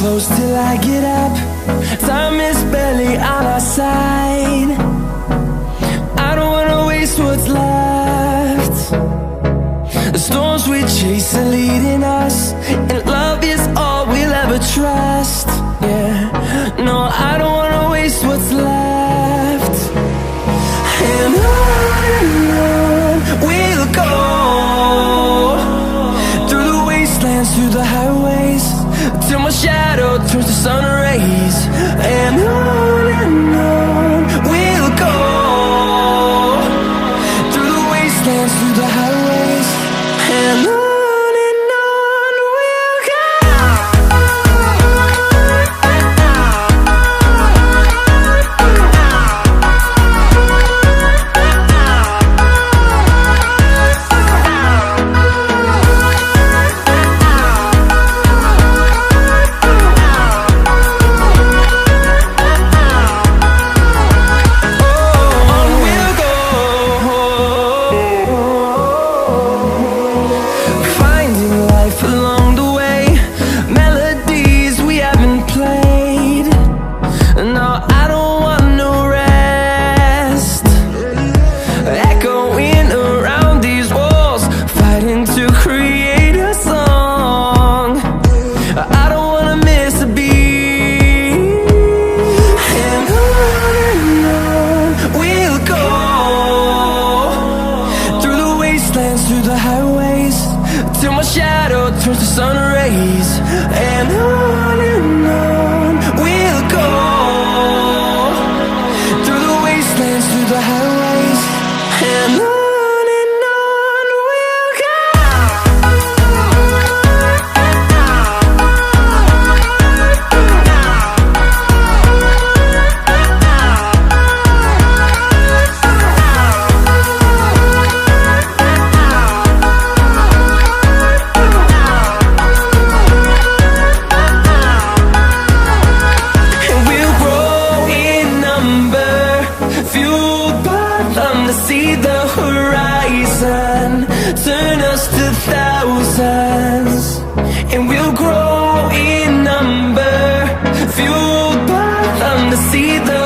close till I get up. Time is barely on our side. I don't wanna waste what's left. The storms we chase are leading us, and love is all we'll ever trust. Yeah, no, I don't wanna waste what's left. And on we'll go, through the wastelands, through the highways, till my shadow turns to sun rays. And on we'll go, through the wastelands, through the highways, and on we'll go. Through the highways, till my shadow turns to sun rays. And on we'll go, through the wastelands, through the highways, and on we'll go. See the horizon, turn us to thousands, and we'll grow in number, fueled by them to see the